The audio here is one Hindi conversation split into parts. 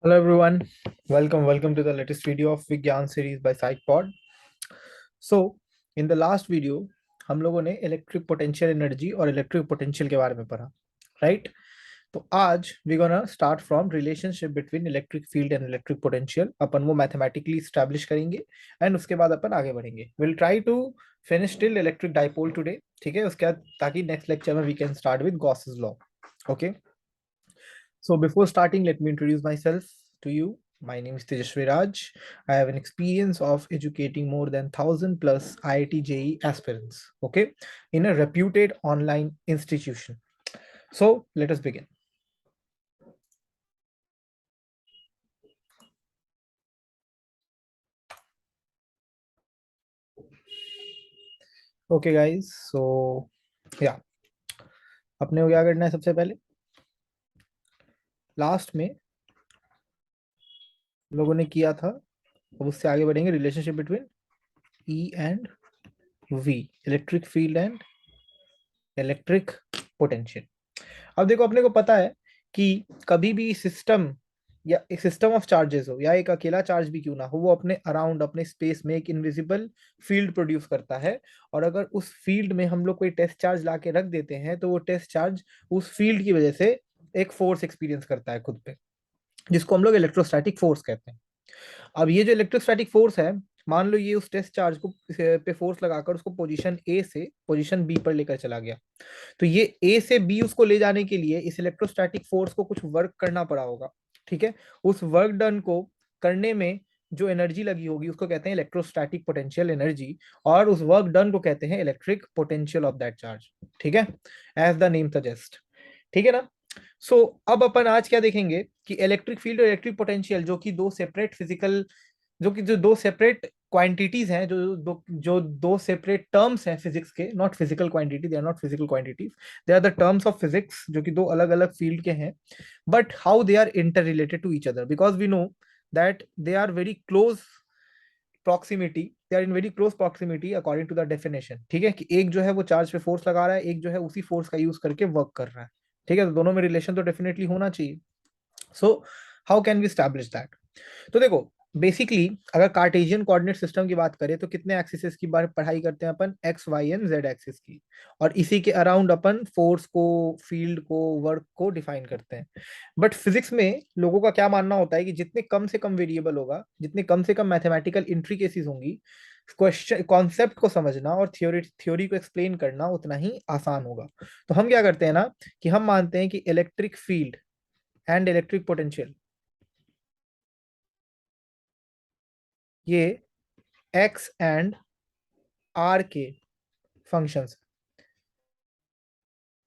Hello everyone, welcome to the latest video of Vigyan series by SciPod. So, in the last video, हम लोगों ने इलेक्ट्रिक पोटेंशियल एनर्जी और इलेक्ट्रिक पोटेंशियल के बारे में पढ़ा, राइट? तो आज we gonna start from relationship between electric field and electric potential. अपन वो मैथमेटिकली स्टैब्लिश करेंगे एंड उसके बाद अपन आगे बढ़ेंगे. Will try to finish till electric dipole today, ठीक है? उसके बाद ताकि नेक्स्ट लेक्चर में we can start with Gauss's law. Okay, so before starting, let me introduce myself to you. My name is Tejasvi Raj. I have an experience of educating more than 1,000 plus IIT JEE aspirants, okay, in a reputed online institution. So let us begin. Okay guys, so yeah, अपने को क्या करना है सबसे पहले? लास्ट में लोगों ने किया था, अब उससे आगे बढ़ेंगे. Relationship between E and V, electric field and electric potential. अब देखो, अपने को पता है कि कभी भी सिस्टम या एक सिस्टम ऑफ चार्जेस हो या एक अकेला चार्ज भी क्यों ना हो, वो अपने अराउंड अपने स्पेस में एक इनविजिबल फील्ड प्रोड्यूस करता है. और अगर उस फील्ड में हम लोग कोई टेस्ट चार्ज ला के रख देते हैं तो वो टेस्ट चार्ज उस फील्ड की वजह से एक फोर्स एक्सपीरियंस करता है खुद पे, जिसको हम लोग इलेक्ट्रोस्टैटिक फोर्स कहते हैं. अब ये जो इलेक्ट्रोस्टैटिक फोर्स है, मान लो ये उस टेस्ट चार्ज को पे फोर्स लगाकर उसको पोजीशन ए से पोजीशन बी पर लेकर चला गया. तो ये ए से बी उसको ले जाने के लिए इस इलेक्ट्रोस्टैटिक फोर्स को कुछ वर्क करना पड़ा होगा, ठीक है? उस वर्क डन को करने में जो एनर्जी लगी होगी उसको कहते हैं इलेक्ट्रोस्टैटिक पोटेंशियल एनर्जी, और उस वर्क डन को कहते हैं electric potential of that charge, ठीक है? एज द नेम सजेस्ट, ठीक है ना? सो अब अपन आज क्या देखेंगे कि इलेक्ट्रिक फील्ड और इलेक्ट्रिक पोटेंशियल जो कि दो सेपरेट फिजिकल, जो दो सेपरेट क्वांटिटीज हैं, जो दो सेपरेट टर्म्स हैं फिजिक्स के, not physical quantity, they are not physical quantities, they are the terms of physics, जो कि दो अलग अलग फील्ड के हैं. But how they are inter related to each other, because we know that they are very close proximity, they are in very close proximity according to the definition, ठीक है? कि एक जो है वो चार्ज पे फोर्स लगा रहा है, एक जो है उसी फोर्स का यूज करके वर्क कर रहा है, ठीक है? तो दोनों में रिलेशन तो डेफिनेटली होना चाहिए. So how can we establish that? तो देखो, बेसिकली अगर कार्टेशियन कोऑर्डिनेट सिस्टम की बात करें तो कितने एक्सिस की बार पढ़ाई करते हैं अपन? X Y and Z axis की. और इसी के अराउंड अपन फोर्स को, फील्ड को, वर्क को डिफाइन करते हैं. बट फिजिक्स में लोगों का क्या मानना होता है कि जितने कम से कम वेरिएबल होगा, जितने कम से कम मैथमेटिकल इंट्रिकेसीज होंगी, क्वेश्चन कॉन्सेप्ट को समझना और थ्योरी को एक्सप्लेन करना उतना ही आसान होगा. तो हम क्या करते हैं ना, कि हम मानते हैं कि electric field and electric potential ये एक्स एंड आर के फंक्शंस,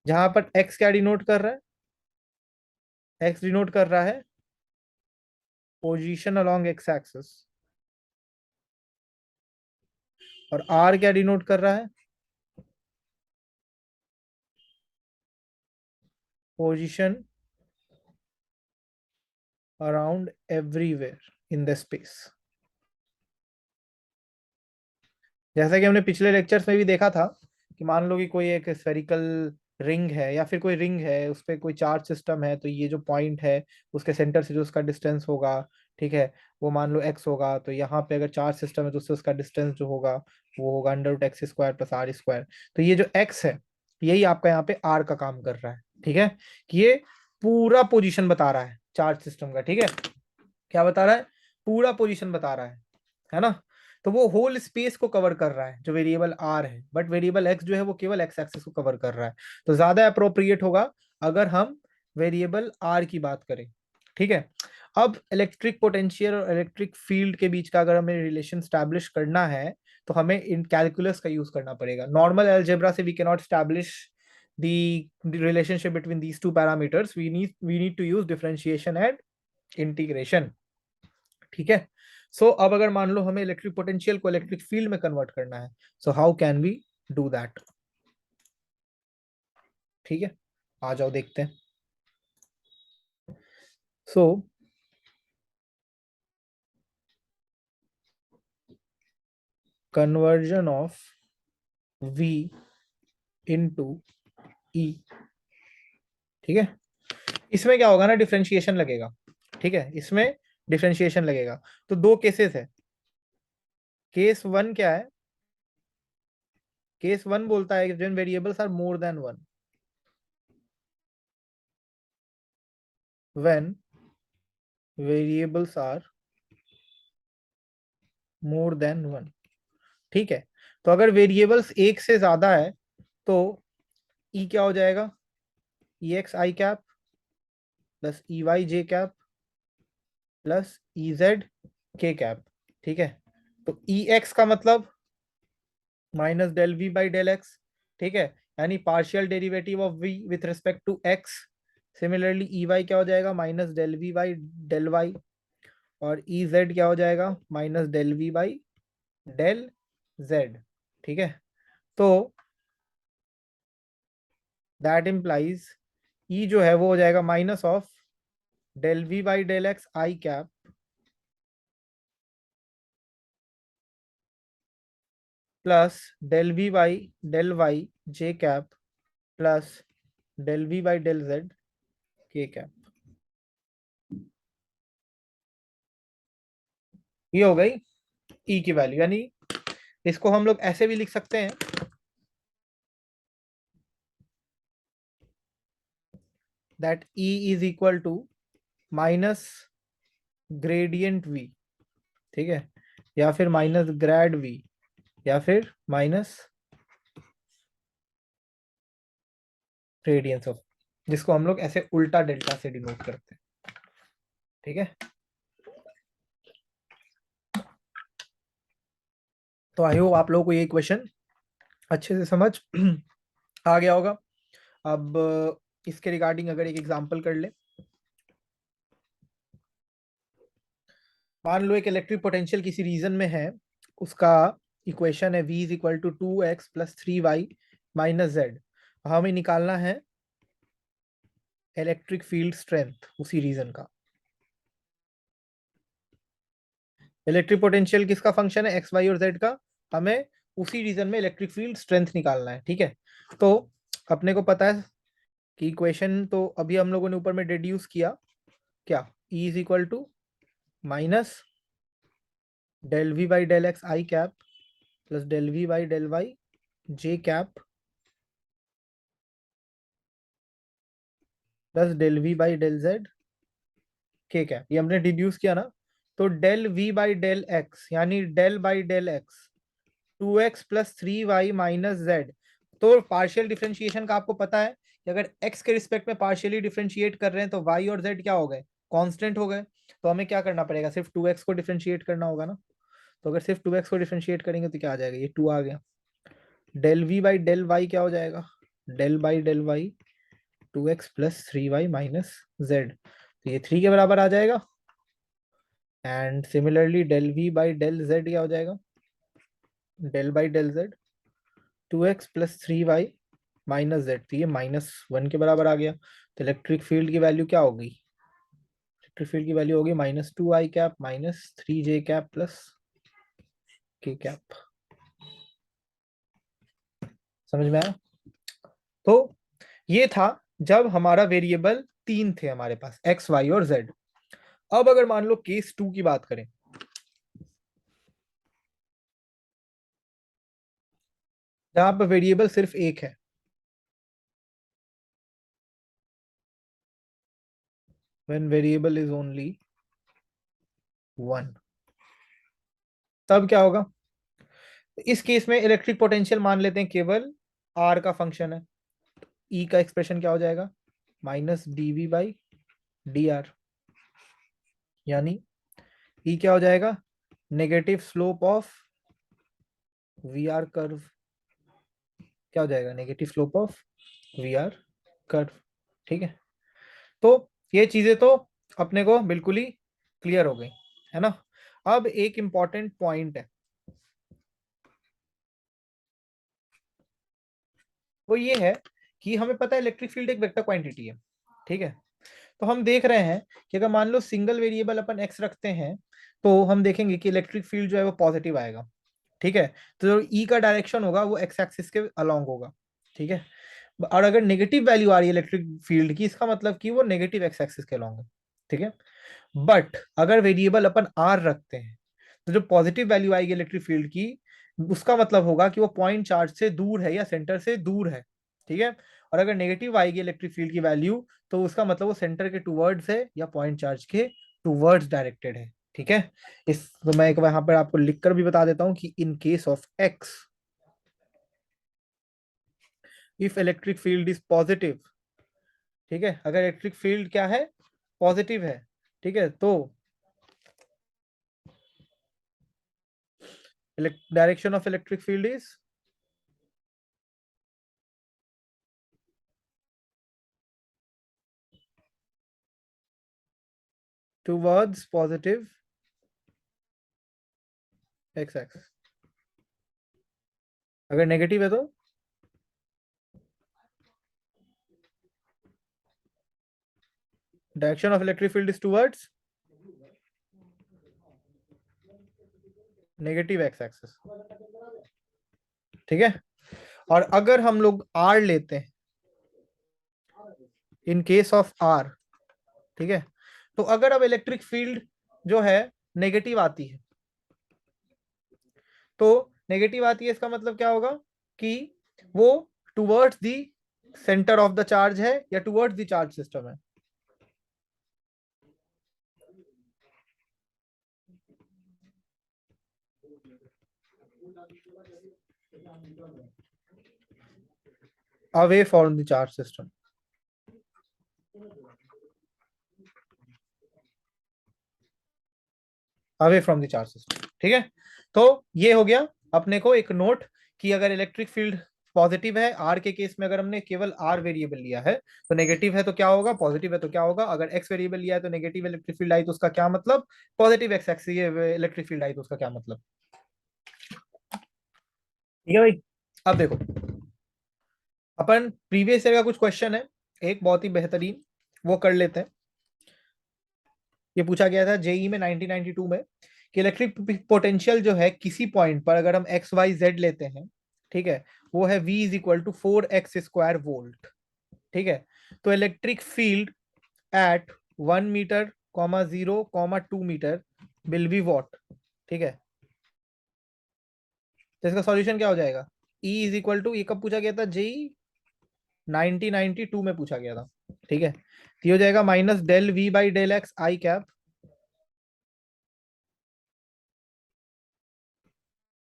जहां पर एक्स क्या डिनोट कर रहा है? एक्स डिनोट कर रहा है पोजीशन अलोंग एक्स एक्सिस, और आर क्या डिनोट कर रहा है? Position around everywhere in the space. जैसा कि हमने पिछले लेक्चर्स में भी देखा था कि मान लो कि कोई एक स्फेरिकल रिंग है या फिर कोई रिंग है, उस पर कोई चार्ज सिस्टम है, तो ये जो पॉइंट है उसके सेंटर से जो उसका डिस्टेंस होगा, ठीक है, वो मान लो एक्स होगा. तो यहाँ पे अगर चार्ज सिस्टम है तो उससे उसका डिस्टेंस जो होगा वो होगा under root x square plus r square. तो ये जो एक्स है, यही आपका यहाँ पे आर का काम कर रहा है, ठीक है? कि ये पूरा पोजिशन बता रहा है चार्ज सिस्टम का, ठीक है? क्या बता रहा है? पूरा पोजीशन बता रहा है ना? तो वो होल स्पेस को कवर कर रहा है जो वेरिएबल आर है, बट वेरिएबल एक्स जो है वो केवल एक्स एक्सिस को कवर कर रहा है. तो ज्यादा अप्रोप्रिएट होगा अगर हम वेरिएबल आर की बात करें, ठीक है? अब इलेक्ट्रिक पोटेंशियल और इलेक्ट्रिक फील्ड के बीच का अगर हमें रिलेशन स्टैब्लिश करना है तो हमें इन कैलकुलस का यूज करना पड़ेगा. नॉर्मल अलजेब्रा से we can not establish the relationship between these two parameters. We need to use differentiation and integration, ठीक है? सो अब अगर मान लो हमें इलेक्ट्रिक पोटेंशियल को इलेक्ट्रिक फील्ड में कन्वर्ट करना है, so how can we do that? ठीक है, आ जाओ देखते हैं. So conversion of V into E, ठीक है? इसमें क्या होगा ना, डिफरेंशिएशन लगेगा, ठीक है, इसमें डिफरेंशिएशन लगेगा। तो दो केसेस है। केस वन क्या है? केस वन बोलता है when variables are more than one, when variables are more than one. ठीक है, तो अगर वेरिएबल्स एक से ज्यादा है तो ई क्या हो जाएगा? ई एक्स आई कैप प्लस ई वाई जे कैप प्लस ई जेड के कैप। ठीक है, तो ई एक्स का मतलब minus del V by del x. ठीक है, यानी partial derivative of V with respect to x. Similarly E Y क्या हो जाएगा? Minus del V by del y. और ई जेड क्या हो जाएगा? Minus del V by del z. ठीक है, तो दैट इम्प्लाइज ई जो है वो हो जाएगा minus of del V by del x I cap plus del V by del Y J cap plus del V by del Z के कैप। ये हो गई ई की वैल्यू, यानी इसको हम लोग ऐसे भी लिख सकते हैं that E is equal to minus gradient V. ठीक है, या फिर माइनस ग्रेड वी, या फिर माइनस रेडियंस ऑफ, जिसको हम लोग ऐसे उल्टा डेल्टा से डिनोट करते हैं। ठीक है, तो आई होप आप लोगों को ये क्वेश्चन अच्छे से समझ आ गया होगा। अब इसके रिगार्डिंग अगर एक एग्जांपल कर ले, मान लो एक इलेक्ट्रिक पोटेंशियल किसी रीजन में है, उसका इक्वेशन है v is equal to 2x plus 3y minus z. हमें निकालना है इलेक्ट्रिक फील्ड स्ट्रेंथ उसी रीजन का। इलेक्ट्रिक पोटेंशियल किसका फंक्शन है? एक्स वाई और जेड का। हमें उसी रीजन में इलेक्ट्रिक फील्ड स्ट्रेंथ निकालना है। ठीक है, तो अपने को पता है कि इक्वेशन तो अभी हम लोगों ने ऊपर में डिड्यूस किया, क्या? E is equal to minus del V by del x I cap plus del V by del Y J cap plus del V by del Z के कैप। ये हमने डिड्यूस किया ना, तो del V by del X यानी del by del X 2x plus 3y minus Z. तो पार्शियल डिफरेंशिएशन का आपको पता है कि अगर x के रिस्पेक्ट में पार्शियली डिफरेंशिएट कर रहे हैं तो y और z क्या हो गए? कांस्टेंट हो गए। तो हमें क्या करना पड़ेगा? सिर्फ 2x को डिफरेंशिएट करना होगा ना। तो अगर सिर्फ 2x को डिफरेंशिएट करेंगे तो क्या आ जाएगा? ये 2 आ गया। Del v by del y क्या हो जाएगा? Del by del y 2x plus 3y minus Z, तो ये 3 के बराबर आ जाएगा। And similarly del v by del z क्या हो जाएगा? Del by del z 2x plus 3y minus Z, तो ये -1 के बराबर आ गया। तो इलेक्ट्रिक फील्ड की वैल्यू क्या होगी? इलेक्ट्रिक फील्ड की वैल्यू होगी -2i cap minus 3j cap plus के कैप। समझ में आया? तो ये था जब हमारा वेरिएबल तीन थे हमारे पास, एक्स वाई और जेड। अब अगर मान लो केस 2 की बात करें, जहां पर वेरिएबल सिर्फ एक है, when variable is only one, तब क्या होगा? इस केस में इलेक्ट्रिक पोटेंशियल मान लेते हैं केवल आर का फंक्शन है। ई का एक्सप्रेशन क्या हो जाएगा? Minus d V by d r, यानी ई क्या हो जाएगा? Negative slope of V r curve. क्या हो जाएगा? Negative slope of V r curve. ठीक है, तो ये चीजें तो अपने को बिल्कुल ही क्लियर हो गई है ना। अब एक इंपॉर्टेंट पॉइंट है, वो ये है कि हमें पता है इलेक्ट्रिक फील्ड एक वेक्टर क्वांटिटी है। ठीक है, तो हम देख रहे हैं कि अगर मान लो सिंगल वेरिएबल अपन एक्स रखते हैं तो हम देखेंगे कि इलेक्ट्रिक फील्ड जो है वो पॉजिटिव आएगा। ठीक है, तो जो ई का डायरेक्शन होगा वो एक्स एक्सिस के अलोंग होगा। ठीक है, और अगर नेगेटिव वैल्यू आ रही है इलेक्ट्रिक फील्ड की, इसका मतलब कि वो नेगेटिव एक्स एक्सिस के अलोंग है। ठीक है। बट अगर वेरिएबल अपन आर रखते हैं तो जो पॉजिटिव वैल्यू आएगी इलेक्ट्रिक फील्ड की, उसका मतलब होगा कि वो पॉइंट चार्ज से दूर है या सेंटर से दूर है। ठीक है। और अगर नेगेटिव आएगी इलेक्ट्रिक फील्ड की वैल्यू, तो उसका मतलब वो सेंटर के टूवर्ड्स है या पॉइंट चार्ज के टूवर्ड्स डायरेक्टेड है। ठीक है। इस तो मैं एक बार यहाँ पर आपको लिखकर भी बता देता हूं कि इन case of x, if electric field is positive, ठीक है, अगर इलेक्ट्रिक फील्ड क्या है, पॉजिटिव है, ठीक है, तो direction of electric field is towards positive x x. अगर नेगेटिव है तो direction of electric field is towards negative x axis. ठीक है। और अगर हम लोग आर लेते हैं, इन केस ऑफ आर, ठीक है, तो अगर अब इलेक्ट्रिक फील्ड जो है नेगेटिव आती है, तो नेगेटिव आती है इसका मतलब क्या होगा कि वो towards the centre of the charge है या टुवर्ड्स द चार्ज सिस्टम है। Away from the charge system. Away from the charge system. ठीक है। तो ये हो गया अपने को एक नोट कि अगर इलेक्ट्रिक फील्ड पॉजिटिव है आर के केस में, अगर हमने केवल आर वेरिएबल लिया है तो नेगेटिव है तो क्या होगा, पॉजिटिव है तो क्या होगा, अगर एक्स वेरिएबल लिया है तो नेगेटिव इलेक्ट्रिक फील्ड आई तो उसका क्या मतलब, पॉजिटिव एक्स एक्स ये इलेक्ट्रिक फील्ड आई तो उसका क्या मतलब। ठीक है भाई। अब देखो, अपन प्रीवियस ईयर का कुछ क्वेश्चन है, एक बहुत ही बेहतरीन, वो कर लेते हैं। ये पूछा गया था जेई में 1992 में कि इलेक्ट्रिक पोटेंशियल जो है किसी पॉइंट पर अगर हम एक्स वाई जेड लेते हैं, ठीक है, वो है V is equal to 4x² volt. ठीक है। तो electric field at 1 metre, 0, 2 metre will be what. ठीक है। तो इसका सॉल्यूशन क्या हो जाएगा, E इज इक्वल टू, ये कब पूछा गया था, जेई 1992 में पूछा गया था। ठीक है। तो ये हो जाएगा minus del V by del x I cap,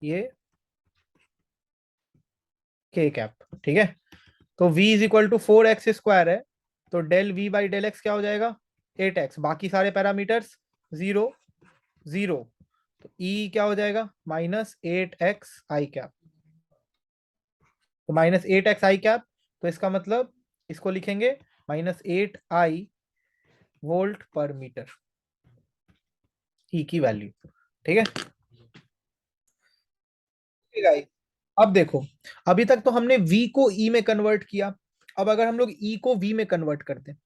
ये के कैप। ठीक है। तो v is equal to 4x² है, तो del v by del x क्या हो जाएगा, 8x, बाकी सारे पैरामीटर्स 0, 0, तो e क्या हो जाएगा, -8x आई कैप। तो -8x आई कैप, तो इसका मतलब इसको लिखेंगे -8 I वोल्ट पर मीटर, ई की वैल्यू। ठीक है। गाइस अब देखो, अभी तक तो हमने v को e में कन्वर्ट किया, अब अगर हम लोग e को v में कन्वर्ट करते हैं,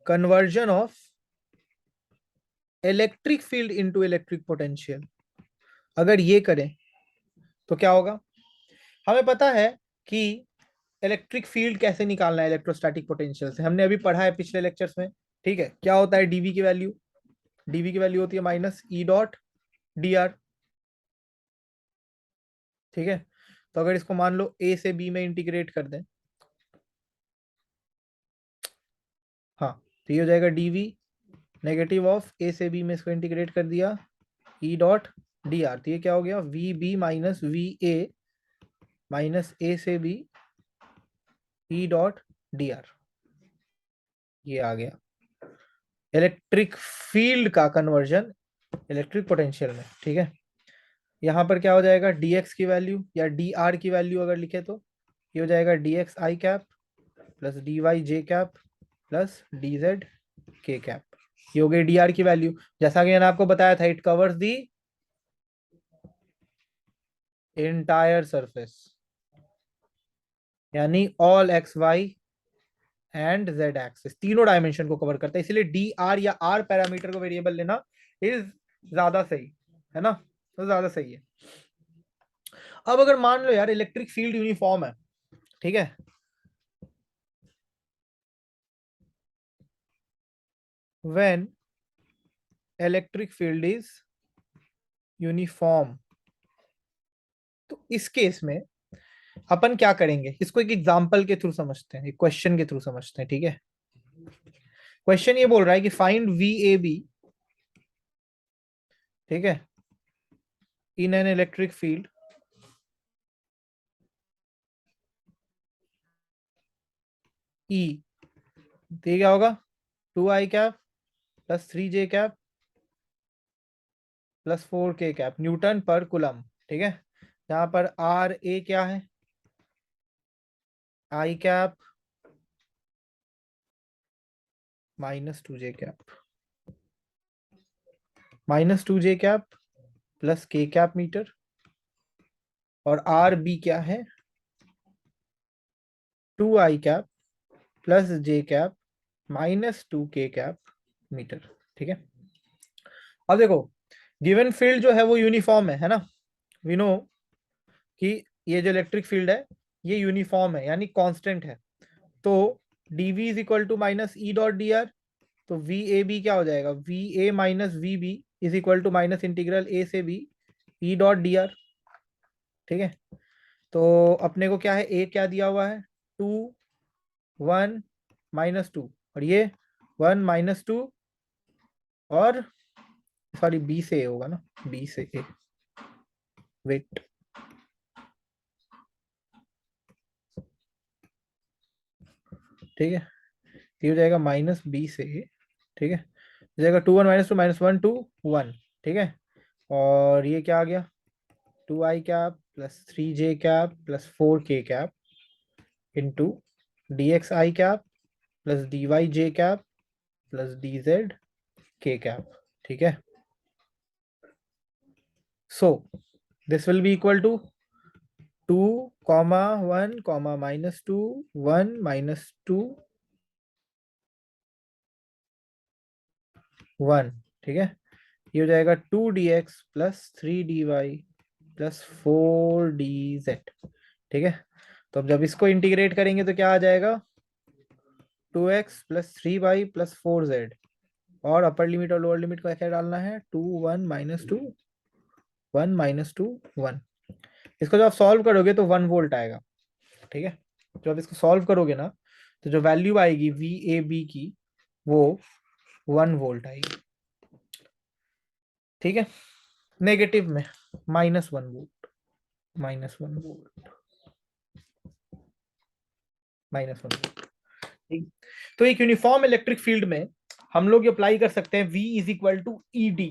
conversion of electric field into electric potential, अगर ये करें तो क्या होगा, हमें पता है कि इलेक्ट्रिक फील्ड कैसे निकालना है इलेक्ट्रोस्टैटिक पोटेंशियल से, हमने अभी पढ़ा है पिछले लेक्चर्स में। ठीक है। क्या होता है डीवी की वैल्यू, डीवी की वैल्यू होती है -E.dr। ठीक है। तो अगर इसको मान लो ए से बी में इंटीग्रेट कर दें, हाँ, तो ये हो जाएगा डीवी नेगेटिव ऑफ ए से बी में इसको इंटीग्रेट कर दिया E.dr, तो ये क्या हो गया, V B minus V A minus A से बी E.dr, ये आ गया इलेक्ट्रिक फील्ड का कन्वर्जन इलेक्ट्रिक पोटेंशियल में। ठीक है। यहाँ पर क्या हो जाएगा, dx की वैल्यू या dr की वैल्यू अगर लिखे तो ये हो जाएगा dx I cap plus dy J cap plus dz के कैप। ये हो गई dr की वैल्यू, जैसा कि मैंने आपको बताया था, it covers the entire surface, यानी all X Y and Z axis, तीनों डायमेंशन को कवर करता है, इसलिए डी आर या आर पैरामीटर को वेरिएबल लेना इज ज्यादा सही है ना, तो ज्यादा सही है। अब अगर मान लो यार इलेक्ट्रिक फील्ड यूनिफॉर्म है, ठीक है, when electric field is uniform. तो इस केस में अपन क्या करेंगे, इसको एक एग्जांपल के थ्रू समझते हैं, एक क्वेश्चन के थ्रू समझते हैं, ठीक है। क्वेश्चन ये बोल रहा है कि फाइंड वी ए बी, ठीक है, in an electric field E. तो क्या होगा, 2i cap plus 3j cap plus 4k cap newton पर कुलम, ठीक है। यहाँ पर आर ए क्या है, i cap -2j cap -2j cap plus k cap metre, और आर बी क्या है, 2i cap plus j cap -2k cap metre, ठीक है। अब देखो, गिवन फील्ड जो है वो यूनिफॉर्म है ना। वी नो कि ये जो इलेक्ट्रिक फील्ड है ये यूनिफॉर्म है, यानी कांस्टेंट है। तो dv is equal to minus E dot D R. तो वी ए बी क्या हो जाएगा, V A minus V B is equal to minus integral A से B E dot D R, ठीक है। तो अपने को क्या है, ए क्या दिया हुआ है, 2 1 -2, और ये 1 -2, और सॉरी बी से ए होगा ना, बी से ए, वेट, ठीक है। ये हो जाएगा माइनस बी से ए, ठीक है। हो जाएगा 2 1 -2 -1 2 1, ठीक है। और ये क्या आ गया, 2i cap plus 3j cap plus 4k cap into dxi cap plus dy j cap plus dz k cap, ठीक है। So this will be equal to 2, 1 -2 1 -2 1, ठीक है। ये हो जाएगा 2 dx plus 3 dy plus 4 dz, ठीक है। तो अब जब इसको इंटीग्रेट करेंगे तो क्या आ जाएगा, 2x plus 3y plus 4z, और अपर लिमिट और लोअर लिमिट को क्या डालना है, 2 1 -2 1 -2 1। इसको जब आप सॉल्व करोगे तो 1 वोल्ट आएगा, ठीक है। जब आप इसको सॉल्व करोगे ना, तो जो वैल्यू आएगी वी ए बी की वो 1 वोल्ट आएगी, ठीक है। नेगेटिव में -1 वोल्ट, -1 वोल्ट, -1 वोल्ट, ठीक। तो एक यूनिफॉर्म इलेक्ट्रिक फील्ड में हम लोग अप्लाई कर सकते हैं V is equal to E d,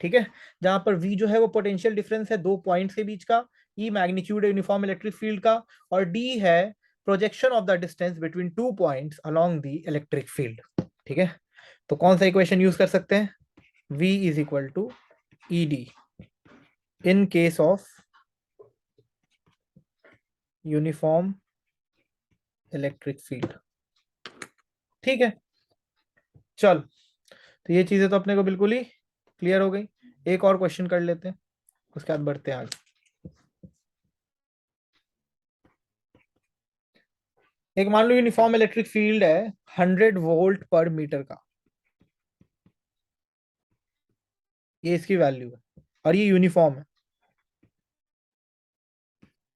ठीक है। जहां पर V जो है वो पोटेंशियल डिफरेंस है दो पॉइंट्स के बीच का, E मैग्नीट्यूड है यूनिफॉर्म इलेक्ट्रिक फील्ड का, और D है projection of the distance between 2 points along the electric field, ठीक है। तो कौन सा इक्वेशन यूज कर सकते हैं, V is equal to E d in case of uniform electric field, ठीक है। चल, तो ये चीजें तो अपने को बिल्कुल ही क्लियर हो गई। एक और क्वेश्चन कर लेते हैं, उसके बाद बढ़ते हैं आगे। एक मान लो यूनिफॉर्म इलेक्ट्रिक फील्ड है 100 वोल्ट पर मीटर का, ये इसकी वैल्यू है, और ये यूनिफॉर्म है,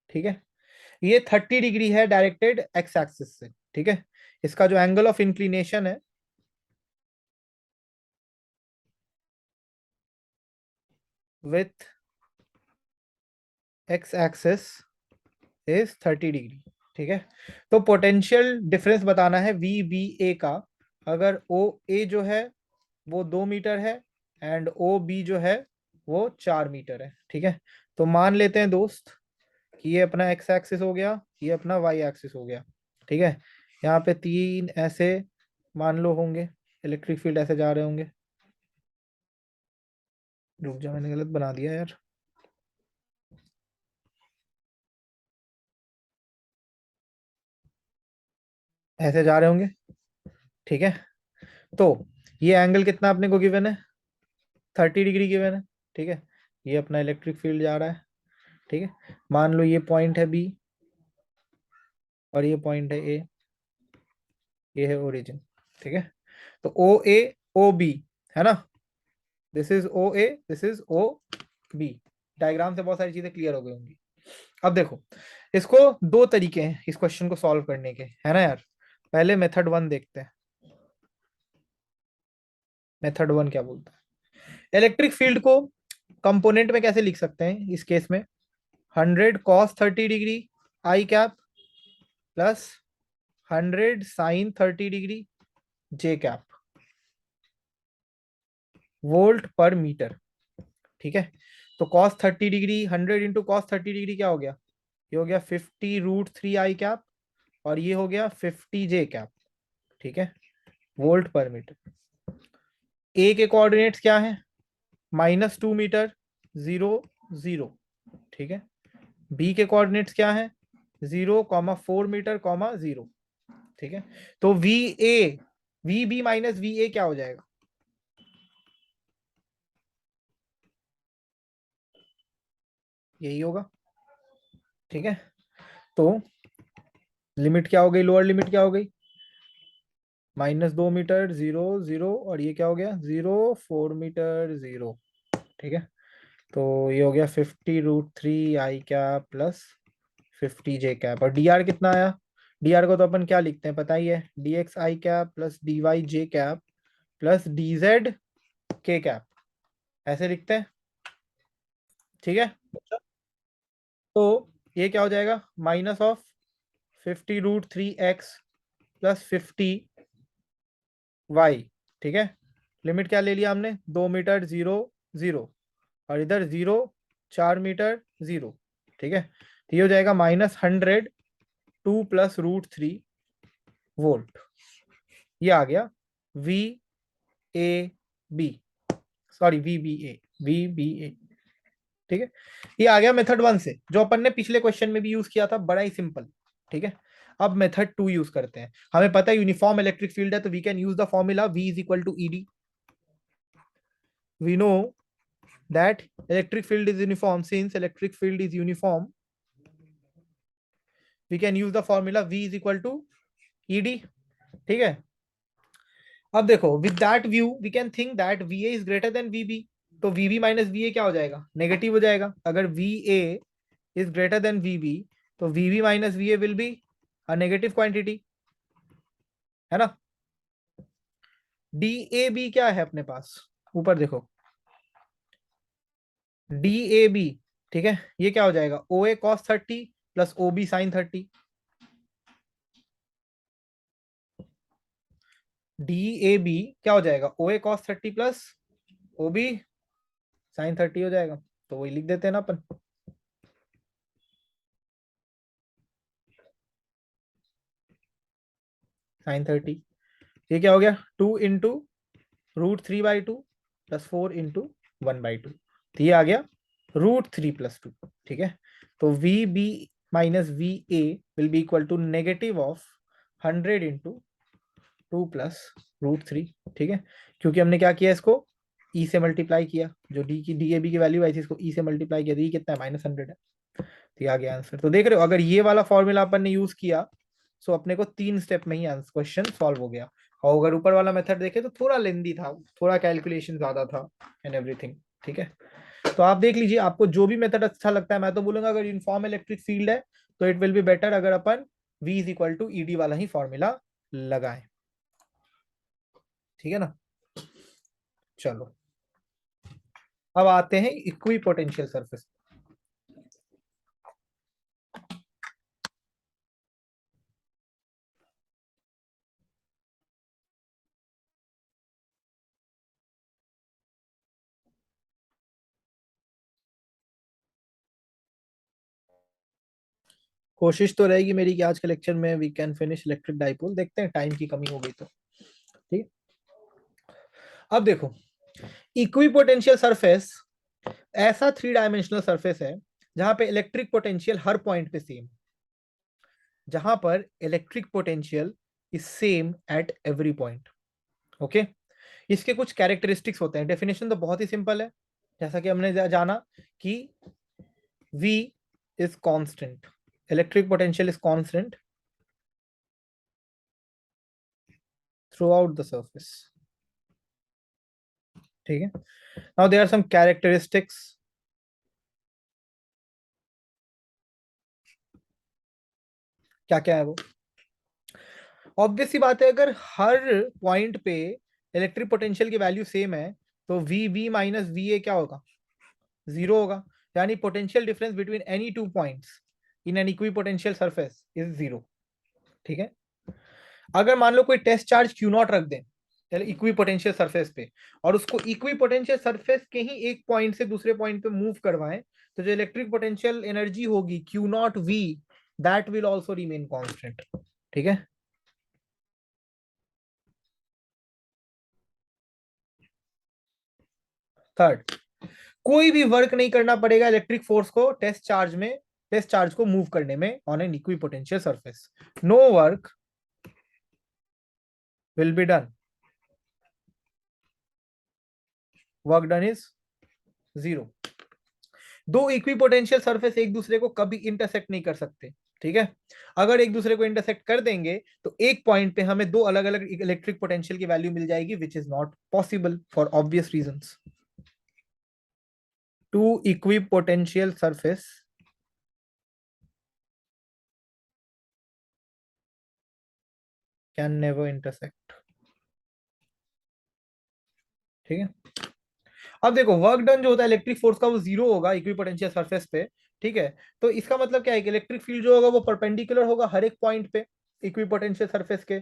ठीक है। ये 30 डिग्री है डायरेक्टेड एक्स एक्सिस से, ठीक है। इसका जो एंगल ऑफ इंक्लिनेशन है with x axis is 30 degree, ठीक है। तो पोटेंशियल डिफरेंस बताना है वी बी ए का। अगर ओ ए जो है वो 2 मीटर है, एंड ओ बी जो है वो 4 मीटर है, ठीक है। तो मान लेते हैं दोस्त कि ये अपना एक्स एक्सिस हो गया, ये अपना वाई एक्सिस हो गया, ठीक है। यहाँ पे तीन ऐसे मान लो होंगे, इलेक्ट्रिक फील्ड ऐसे जा रहे होंगे। रुक जा, मैंने गलत बना दिया यार, ऐसे जा रहे होंगे, ठीक है। तो ये एंगल कितना अपने को गिवन है, 30 डिग्री गिवन है, ठीक है। ये अपना इलेक्ट्रिक फील्ड जा रहा है, ठीक है। मान लो ये पॉइंट है बी, और ये पॉइंट है ए, ये है ओरिजिन, ठीक है। तो ओ ए ओ बी, है ना, this is O A, this is O B. Diagram से बहुत सारी चीजें क्लियर हो गई होंगी। अब देखो, इसको दो तरीके हैं इस क्वेश्चन को सॉल्व करने के, है ना यार। पहले मेथड वन देखते हैं। मेथड वन क्या बोलता है, इलेक्ट्रिक फील्ड को कंपोनेंट में कैसे लिख सकते हैं इस केस में, 100 cos 30 degree I cap plus 100 sin 30 degree J cap volt पर मीटर। ठीक है, तो cos 30 डिग्री 100 × cos 30 डिग्री क्या हो गया, ये हो गया 50√3 आई कैप, और ये हो गया 50 जे कैप। ठीक है, वोल्ट पर मीटर। ए के कोऑर्डिनेट्स क्या है, -2 मीटर 0 0। ठीक है, बी के कोऑर्डिनेट्स क्या है, 0,4 मीटर 0। ठीक है, तो V B minus V A क्या हो जाएगा, यही होगा। ठीक है, तो लिमिट क्या हो गई, लोअर लिमिट क्या हो गई, -2 मीटर 0 0, और ये क्या हो गया 0,4 मीटर 0। ठीक है, तो ये हो गया 50√3 आई कैप प्लस 50 जे कैप, और डी आर कितना आया, डी आर को तो अपन क्या लिखते हैं पता ही है, dx I cap plus dy J cap plus dz k cap, ऐसे लिखते हैं। ठीक है, तो ये क्या हो जाएगा, -50√3x प्लस 50y। ठीक है, लिमिट क्या ले लिया हमने, 2 मीटर 0 0, और इधर 0, 4 मीटर 0। ठीक है, तो ये हो जाएगा -100 2 + √3 वोल्ट। ये आ गया V A B, sorry V B A. ठीक है, ये आ गया मेथड वन से, जो अपन ने पिछले क्वेश्चन में भी यूज किया था, बड़ा ही सिंपल। ठीक है, अब मेथड टू यूज करते हैं। हमें पता है यूनिफॉर्म इलेक्ट्रिक फील्ड है, तो we can use the formula V is equal to ED. We know that electric field is uniform, since electric field is uniform we can use the formula V is equal to ED. ठीक है, अब देखो, with that view we can think that V A is greater than V B, तो V B minus V A क्या हो जाएगा, नेगेटिव हो जाएगा। अगर V A is greater than V B, तो V B minus V A will be a negative quantity, है ना। डी ए बी क्या है अपने पास, ऊपर देखो, डी ए बी। ठीक है, ये क्या हो जाएगा, O A cos 30 plus O B sine 30। D A B क्या हो जाएगा, O A cos 30 plus O B sine 30 हो जाएगा, तो वही लिख देते हैं ना अपन, साइन 30। ये क्या हो गया, 2 × √3/2 प्लस 4 × 1/2, तो ये आ गया √3 + 2। ठीक है, तो V B minus V A will be equal to negative of 100 × 2 + √3। ठीक है, क्योंकि हमने क्या किया, इसको ई से मल्टीप्लाई किया, जो डी की डी ए बी की वैल्यू आई थी, इसको ई से मल्टीप्लाई किया, तो ये कितना है, -100 है। तो ये आ गया आंसर। तो देख रहे हो, अगर ये वाला फॉर्मूला अपन ने यूज किया, सो अपने को 3 स्टेप में ही आंसर क्वेश्चन सॉल्व हो गया। और अगर ऊपर वाला मेथड देखे तो थोड़ा लेंदी था, थोड़ा कैलकुलेशन ज्यादा था एंड एवरीथिंग। ठीक है, तो आप देख लीजिए, आपको जो भी मेथड अच्छा लगता है। मैं तो बोलूंगा अगर यूनिफॉर्म इलेक्ट्रिक फील्ड है तो इट विल बी बेटर अगर अपन V is equal to E d वाला ही फॉर्मूला लगाएं। ठीक है ना, चलो अब आते हैं इक्वी पोटेंशियल सरफेस। कोशिश तो रहेगी मेरी कि आज के लेक्चर में we can finish electric dipole, देखते हैं टाइम की कमी हो गई तो। ठीक, अब देखो, इक्वी पोटेंशियल सरफेस ऐसा 3 डायमेंशनल सरफेस है जहां पे इलेक्ट्रिक पोटेंशियल हर पॉइंट पे सेम, जहां पर electric potential is same at every point. Okay, इसके कुछ कैरेक्टरिस्टिक्स होते हैं। डेफिनेशन तो बहुत ही सिंपल है, जैसा कि हमने जाना कि V is constant, electric potential is constant throughout the surface. ठीक है। Now there are some characteristics. क्या क्या है वो? ऑब्वियस सी बात है, अगर हर पॉइंट पे इलेक्ट्रिक पोटेंशियल की वैल्यू सेम है तो V V minus V A क्या होगा? जीरो होगा। यानी potential difference between any two points in an equipotential surface is zero. ठीक है। अगर मान लो कोई टेस्ट चार्ज क्यू नॉट रख दें इक्वी पोटेंशियल सरफेस पे, और उसको इक्वी पोटेंशियल सरफेस के ही एक पॉइंट से दूसरे पॉइंट पे मूव करवाएं, तो जो इलेक्ट्रिक पोटेंशियल एनर्जी होगी q not V, that will also remain constant. ठीक है। थर्ड, कोई भी वर्क नहीं करना पड़ेगा इलेक्ट्रिक फोर्स को टेस्ट चार्ज को मूव करने में on an equipotential surface. No work will be done. Work done is zero. दो इक्वी पोटेंशियल सरफेस एक दूसरे को कभी इंटरसेक्ट नहीं कर सकते। ठीक है। अगर एक दूसरे को इंटरसेक्ट कर देंगे तो एक पॉइंट पे हमें दो अलग अलग इलेक्ट्रिक पोटेंशियल की वैल्यू मिल जाएगी, which is not possible for obvious reasons. Two equipotential surface can never intersect. ठीक है। अब देखो वर्क डन जो होता है इलेक्ट्रिक फोर्स का वो जीरो होगा इक्वी पोटेंशियल सरफेस पे। ठीक है। तो इसका मतलब क्या है कि इलेक्ट्रिक फील्ड जो होगा वो परपेंडिकुलर होगा हर एक पॉइंट पे इक्वी पोटेंशियल सरफेस के।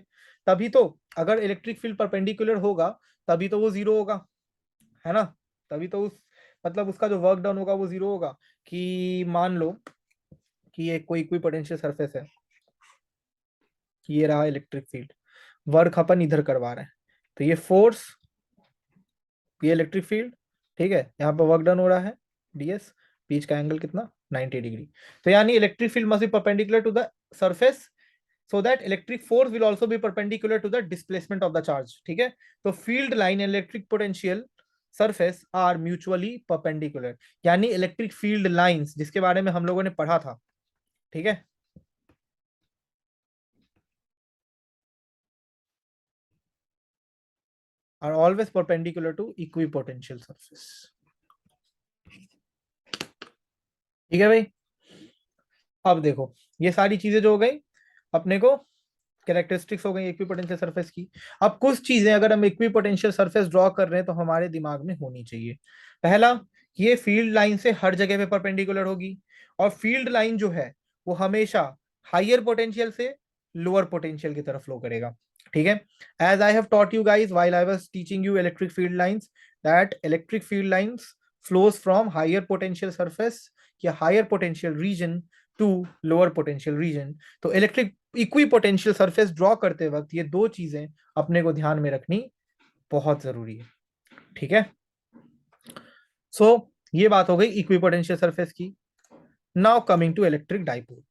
तभी तो, अगर इलेक्ट्रिक फील्ड परपेंडिकुलर होगा तभी तो वो जीरो होगा, है ना? तभी तो उस मतलब उसका जो वर्क डन होगा वो जीरो होगा। कि मान लो कि ये कोई इक्वी पोटेंशियल सरफेस है, ये रहा इलेक्ट्रिक फील्ड, वर्क अपन इधर करवा रहे हैं, तो ये फोर्स, ये इलेक्ट्रिक फील्ड, ठीक है, यहाँ पर वर्क डन हो रहा है डीएस, बीच का एंगल कितना 90 डिग्री। तो यानी electric field must be perpendicular to the surface so that electric force will also be perpendicular to the displacement of the charge। ठीक है। तो field line and electric potential surface are mutually perpendicular. यानी इलेक्ट्रिक फील्ड लाइंस जिसके बारे में हम लोगों ने पढ़ा था, ठीक है, are always perpendicular to equipotential surface. ठीक है भाई। अब देखो ये सारी चीजें जो हो गई अपने को, कैरेक्टरिस्टिक्स हो गई इक्विपोटेंशियल सरफेस की। अब कुछ चीजें अगर हम इक्विपोटेंशियल सरफेस ड्रॉ कर रहे हैं तो हमारे दिमाग में होनी चाहिए। पहला, ये फील्ड लाइन से हर जगह पे परपेंडिकुलर होगी, और फील्ड लाइन जो है वो हमेशा हायर पोटेंशियल से लोअर पोटेंशियल की तरफ फ्लो करेगा। ठीक है। As I have taught you guys while I was teaching you electric field lines, that electric field lines flows from higher potential surface या higher potential region to lower potential region। तो electric equi potential surface draw करते वक्त ये दो चीजें अपने को ध्यान में रखनी बहुत जरूरी है। ठीक है। सो ये बात हो गई इक्वी पोटेंशियल सरफेस की। Now coming to electric dipole.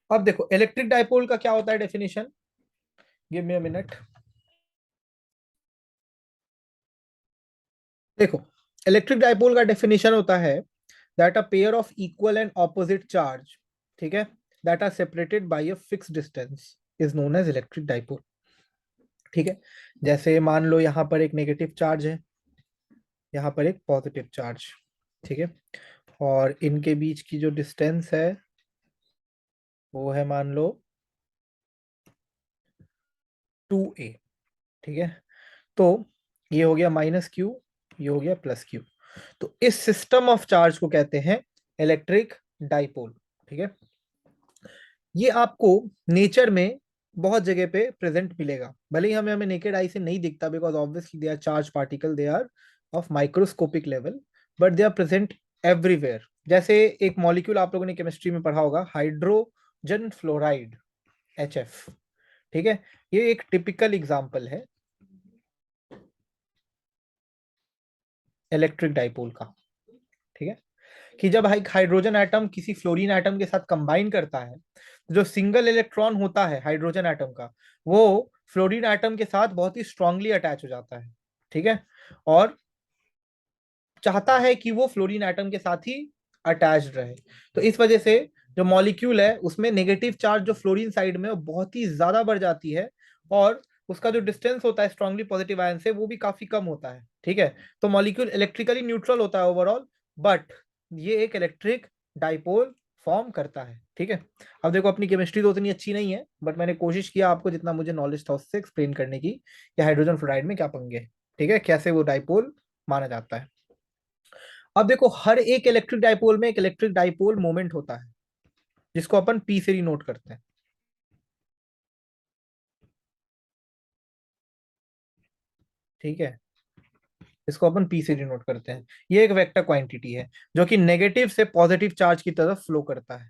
अब देखो इलेक्ट्रिक डाइपोल का क्या होता है definition, give me a minute. देखो इलेक्ट्रिक डाइपोल का डेफिनेशन होता है that a pair of equal and opposite charge, ठीक है, that are separated by a fixed distance is known as electric dipole. ठीक है। जैसे मान लो यहाँ पर एक नेगेटिव चार्ज है, यहाँ पर एक पॉजिटिव चार्ज, ठीक है, और इनके बीच की जो डिस्टेंस है वो है मान लो 2a। ठीक है। तो ये हो गया माइनस क्यू, ये हो गया प्लस क्यू। तो इस सिस्टम ऑफ चार्ज को कहते हैं इलेक्ट्रिक डाइपोल। ठीक है। ये आपको नेचर में बहुत जगह पे प्रेजेंट मिलेगा, भले ही हमें हमें नेकेड आई से नहीं दिखता, because obviously they are charge particle, they are of microscopic level, but they are present everywhere. जैसे एक मॉलिक्यूल आप लोगों ने केमिस्ट्री में पढ़ा होगा, हाइड्रोजन फ्लोराइड, HF। ठीक है। ये एक टिपिकल एग्जांपल है इलेक्ट्रिक डाइपोल का। ठीक है। कि जब हाइड्रोजन एटम किसी फ्लोरीन एटम के साथ कंबाइन करता है, जो सिंगल इलेक्ट्रॉन होता है हाइड्रोजन एटम का, वो फ्लोरीन एटम के साथ बहुत ही स्ट्रांगली अटैच हो जाता है, ठीक है, और चाहता है कि वो फ्लोरीन एटम के साथ ही अटैच्ड रहे। तो इस वजह से जो मॉलिक्यूल है उसमें नेगेटिव चार्ज जो फ्लोरीन साइड में वो बहुत ही ज्यादा बढ़ जाती है, और उसका जो डिस्टेंस होता है स्ट्रांगली पॉजिटिव आयन से वो भी काफी कम होता है, ठीक है। तो मॉलिक्यूल इलेक्ट्रिकली न्यूट्रल होता है ओवरऑल, बट ये एक इलेक्ट्रिक डाइपोल फॉर्म करता है, ठीक है। अब देखो अपनी केमिस्ट्री तो उतनी अच्छी नहीं है, बट मैंने कोशिश किया आपको जितना मुझे नॉलेज था उससे एक्सप्लेन करने की कि हाइड्रोजन फ्लोराइड में क्या पंगे हैं, ठीक है, कैसे वो डाइपोल माना जाता है। अब देखो हर एक इलेक्ट्रिक डाइपोल में एक इलेक्ट्रिक डाइपोल मोमेंट होता है, जिसको अपन पी से डिनोट करते हैं, ठीक है, इसको अपन पी से डिनोट करते हैं। ये एक वेक्टर क्वांटिटी है जो कि नेगेटिव से पॉजिटिव चार्ज की तरफ फ्लो करता है।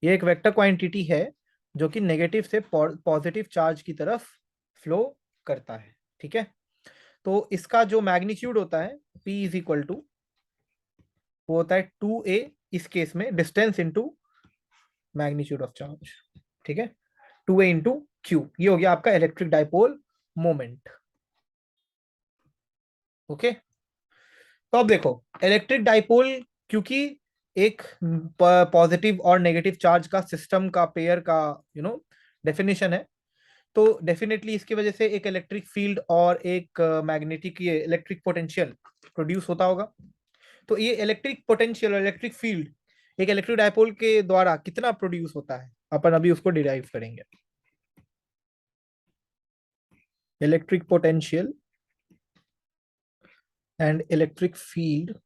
ये एक वेक्टर क्वांटिटी है जो कि नेगेटिव से पॉजिटिव चार्ज की तरफ फ्लो करता है, ठीक है। तो इसका जो मैग्नीट्यूड होता है पी इज इक्वल टू, वो होता है 2a, इस केस में distance into magnitude of charge, ठीक है, 2a इंटू क्यू, ये हो गया आपका इलेक्ट्रिक डाइपोल मोमेंट, ओके। तो अब देखो इलेक्ट्रिक डाइपोल, क्योंकि एक पॉजिटिव और नेगेटिव चार्ज का सिस्टम का पेयर का डेफिनेशन है, तो डेफिनेटली इसकी वजह से एक इलेक्ट्रिक फील्ड और एक मैग्नेटिक ये इलेक्ट्रिक पोटेंशियल प्रोड्यूस होता होगा। तो ये इलेक्ट्रिक पोटेंशियल और इलेक्ट्रिक फील्ड एक इलेक्ट्रिक डाइपोल के द्वारा कितना प्रोड्यूस होता है, अपन अभी उसको डिराइव करेंगे। Electric potential and electric field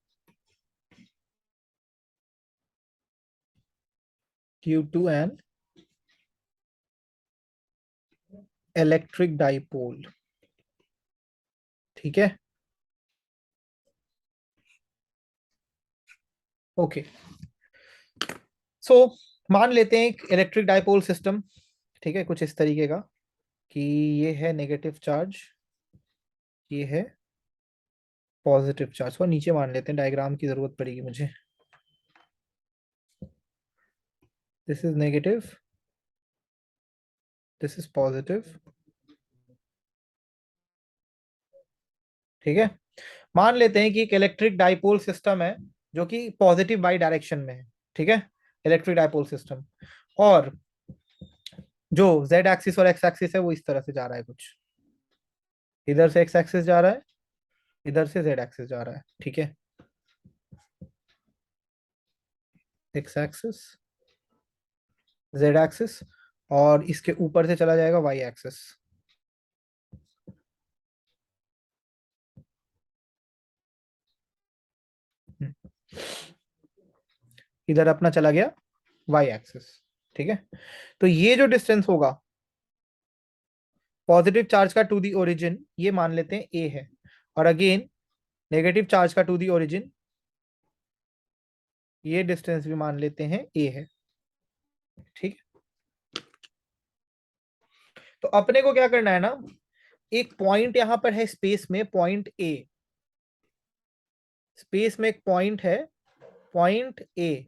due to an electric dipole, ठीक है, ओके। सो मान लेते हैं एक इलेक्ट्रिक डाइपोल सिस्टम, ठीक है, कुछ इस तरीके का कि ये है नेगेटिव चार्ज, ये है पॉजिटिव चार्ज, और नीचे मान लेते हैं, डायग्राम की जरूरत पड़ेगी मुझे। This is negative, this is positive, ठीक है। मान लेते हैं कि एक इलेक्ट्रिक डाइपोल सिस्टम है जो कि पॉजिटिव बाई डायरेक्शन में है, ठीक है, इलेक्ट्रिक डाइपोल सिस्टम, और जो जेड एक्सिस और एक्स एक्सिस है वो इस तरह से जा रहा है कुछ, इधर से एक्स एक्सिस जा रहा है, इधर से जेड एक्सिस जा रहा है, ठीक है, एक्स एक्सिस, जेड एक्सिस, और इसके ऊपर से चला जाएगा वाई एक्सिस, इधर अपना चला गया वाई एक्सिस, ठीक है। तो ये जो डिस्टेंस होगा पॉजिटिव चार्ज का टू दी ओरिजिन, ये मान लेते हैं ए है, और अगेन नेगेटिव चार्ज का टू दी ओरिजिन, ये डिस्टेंस भी मान लेते हैं ए है, ठीक है। तो अपने को क्या करना है ना, एक पॉइंट यहां पर है स्पेस में, पॉइंट ए, स्पेस में एक पॉइंट है, पॉइंट ए,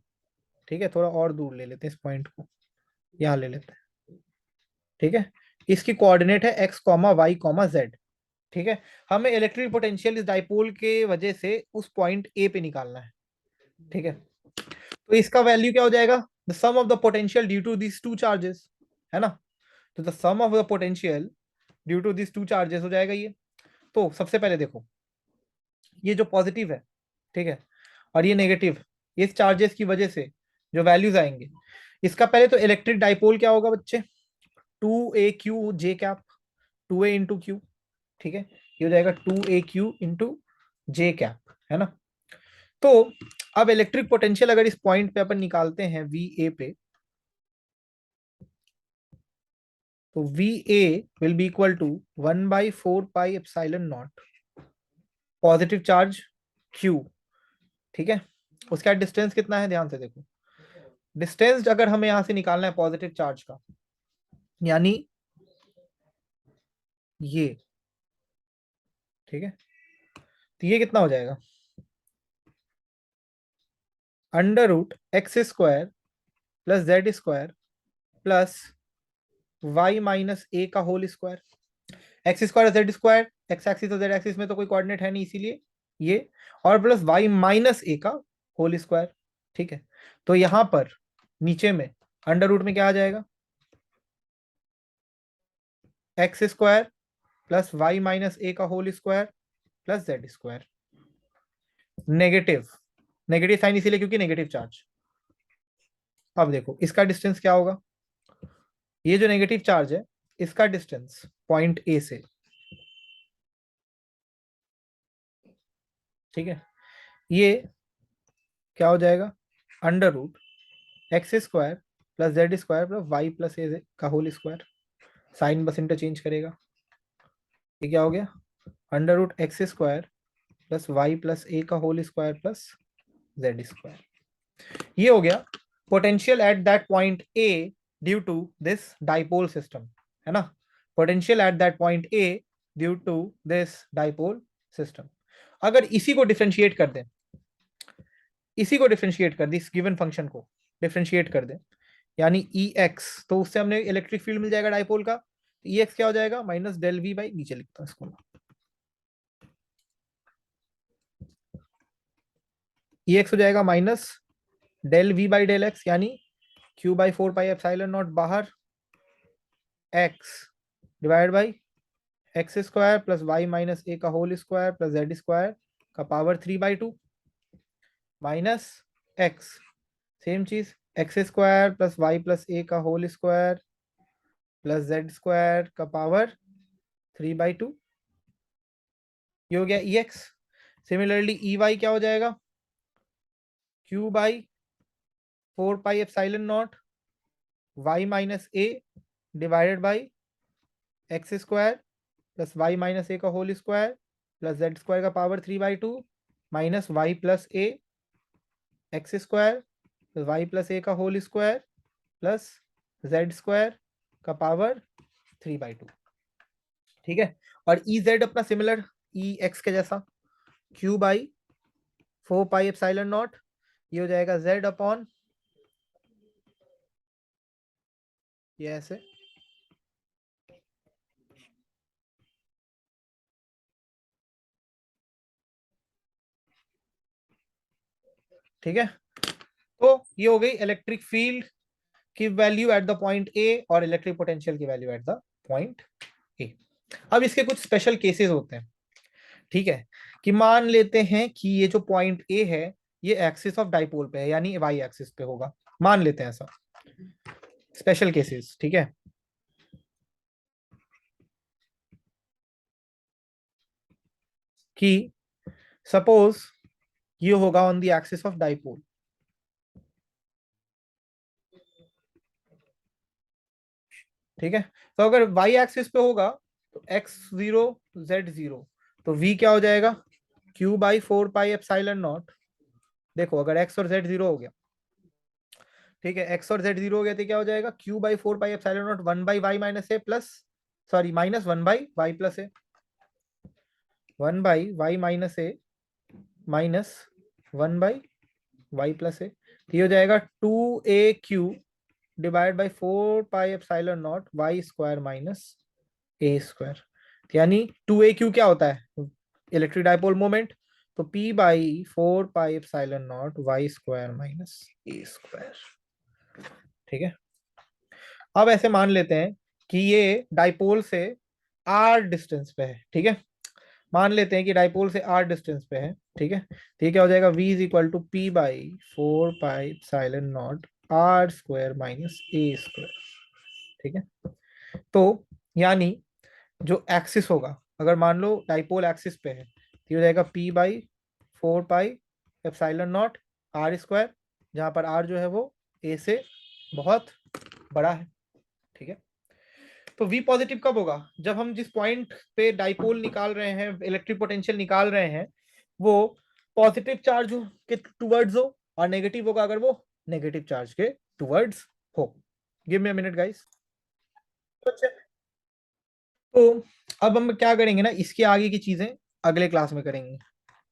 ठीक है, थोड़ा और दूर ले लेते हैं इस पॉइंट को, यहां ले लेते हैं, ठीक है। इसकी कोऑर्डिनेट है x comma y comma z, ठीक है। हमें इलेक्ट्रिक पोटेंशियल इस डाइपोल के वजह से उस पॉइंट ए पे निकालना है, ठीक है। तो इसका वैल्यू क्या हो जाएगा, the sum of the potential due to this two charges, है ना। तो the sum of the potential due to this two charges हो जाएगा ये। तो सबसे पहले देखो ये जो पॉजिटिव है, ठीक है, और ये नेगेटिव, इस चार्जेस की वजह से जो वैल्यूज आएंगे, इसका पहले तो इलेक्ट्रिक डाइपोल क्या होगा बच्चे, 2a q j cap, 2a into Q, ठीक है, ये हो जाएगा 2a q into j cap, है ना। तो अब इलेक्ट्रिक पोटेंशियल अगर इस पॉइंट पे अपन निकालते हैं वी ए पे, तो V A will be equal to 1/4 pi epsilon naught positive charge q, ठीक है। उसका डिस्टेंस कितना है ध्यान से देखो, डिस्टेंस अगर हमें यहां से निकालना है पॉजिटिव चार्ज का, यानी ये, ठीक है, तो ये कितना हो जाएगा, under root x square plus Z square plus Y minus A का whole square. X square Z square, X axis और जेड एक्सिस में तो कोई कोऑर्डिनेट है नहीं, इसीलिए ये, और प्लस वाई माइनस ए का होल स्क्वायर। ठीक है, तो यहां पर नीचे में अंडर रूट में क्या आ जाएगा, X square plus Y minus A का whole square plus Z square. Negative, negative sign इसीलिए क्योंकि नेगेटिव चार्ज। अब देखो इसका डिस्टेंस क्या होगा, ये जो नेगेटिव चार्ज है इसका डिस्टेंस पॉइंट ए से, ठीक है, ये क्या हो जाएगा, under root x square plus Z square plus Y plus A का होल स्क्वायर। साइन बस इंटरचेंज करेगा, ये क्या हो गया, under root x square plus Y plus A का whole square plus Z square. ये हो गया potential at that point A due to this dipole system, है ना, potential at that point A due to this dipole system. अगर इसी को डिफरेंशिएट कर दें, इसी को डिफरेंशिएट कर दें, इस गिवन फंक्शन को डिफरेंशिएट कर दें, यानी ई एक्स, तो उससे हमने इलेक्ट्रिक फील्ड मिल जाएगा डाइपोल का। ई एक्स क्या हो जाएगा, माइनस डेल वी बाई, नीचे लिखता हूं इसको, ई एक्स हो जाएगा minus del V by del X, यानी Q by 4 pi epsilon naught बाहर, X divide by X square plus Y minus A का whole square plus Z square का पावर 3/2 माइनस एक्स, सेम चीज, X square plus Y plus A का whole square plus Z square का पावर 3/2। ये हो गया E X. Similarly E Y क्या हो जाएगा, Q by 4 pi epsilon naught Y minus A divided by X square plus Y minus A का whole square plus Z square का power 3/2 minus Y plus A X square plus Y plus A का whole square plus Z square का पावर 3/2। ठीक है, और ई जेड अपना सिमिलर ई एक्स के जैसा, Q by 4 pi epsilon naught, ये हो जाएगा जेड अपॉन, ये ऐसे, ठीक है। तो ये हो गई इलेक्ट्रिक फील्ड की value at the point A और इलेक्ट्रिक पोटेंशियल की value at the point A. अब इसके कुछ स्पेशल केसेस होते हैं, ठीक है, कि मान लेते हैं कि ये जो पॉइंट ए है ये एक्सिस ऑफ डाइपोल पे है, यानी वाई एक्सिस पे होगा, मान लेते हैं ऐसा, स्पेशल केसेस, ठीक है, कि सपोज ये होगा on the axis of dipole, ठीक है, तो अगर वाई एक्सिस पे होगा तो x0 z0, तो v क्या हो जाएगा, q by 4 pi epsilon not. देखो अगर x और z 0 हो गया, ठीक है, x और z 0 हो गया तो क्या हो जाएगा, q by 4 pi epsilon naught 1/y minus A plus, sorry minus 1/y plus A, 1/y minus A minus 1/y plus A, तो ये हो जाएगा 2aq divide by 4 pi epsilon naught Y square minus A square. यानी 2aq क्या होता है, इलेक्ट्रिक डाइपोल मोमेंट, तो p by 4 pi epsilon naught Y square minus A square. ठीक है, अब ऐसे मान लेते हैं कि ये डाइपोल से r डिस्टेंस पे है, ठीक है, मान लेते हैं कि डाइपोल से r डिस्टेंस पे है, ठीक है, तो ये क्या हो जाएगा, v is equal to p by 4 pi epsilon naught r square minus A square. ठीक है, तो यानी जो एक्सिस होगा, अगर मान लो डाइपोल एक्सिस पे है, तो ये हो जाएगा p by 4 pi epsilon naught r square, जहां पर r जो है वो a से बहुत बड़ा है। ठीक है, तो v पॉजिटिव कब होगा, जब हम जिस पॉइंट पे डाइपोल निकाल रहे हैं, इलेक्ट्रिक पोटेंशियल निकाल रहे हैं, वो पॉजिटिव चार्ज हो के टुवर्ड्स हो, और नेगेटिव होगा अगर वो नेगेटिव चार्ज के टुवर्ड्स हो। Give me a minute guys. तो अब हम क्या करेंगे ना, इसके आगे की चीजें अगले क्लास में करेंगे,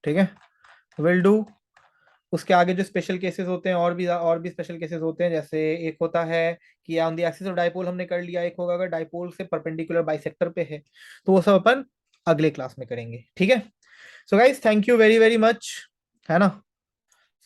ठीक है, विल डू उसके आगे जो स्पेशल केसेस होते हैं, और भी स्पेशल केसेस होते हैं, जैसे एक होता है कि on the axis of dipole हमने कर लिया, एक होगा अगर डाइपोल से परपेंडिकुलर बाइसेक्टर पे है, तो वो सब अपन अगले क्लास में करेंगे, ठीक है। So guys, thank you very very much, है ना,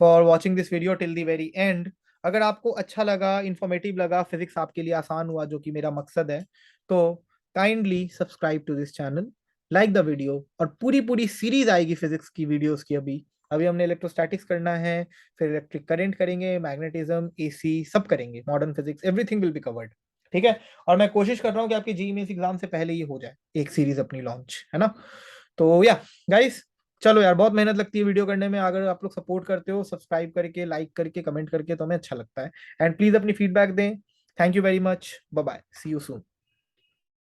for watching this video till the very and. अगर आपको अच्छा लगा, इंफॉर्मेटिव लगा, फिजिक्स आपके लिए आसान हुआ, जो कि मेरा मकसद है, तो kindly subscribe to this channel, like the video, और पूरी पूरी सीरीज आएगी फिजिक्स की वीडियोस की। अभी अभी हमने इलेक्ट्रोस्टैटिक्स करना है, फिर इलेक्ट्रिक करंट करेंगे, मैग्नेटिज्म, एसी सब करेंगे, modern physics, everything will be covered, ठीक है। और मैं कोशिश कर रहा हूँ कि आपकी जेईई मेंस एग्जाम से पहले ये हो जाए एक सीरीज अपनी लॉन्च, है ना। तो या गाइस, चलो यार, बहुत मेहनत लगती है वीडियो करने में, अगर आप लोग सपोर्ट करते हो सब्सक्राइब करके, लाइक करके, कमेंट करके, तो हमें अच्छा लगता है। एंड प्लीज अपनी फीडबैक दें। Thank you very much, bye bye, see you soon.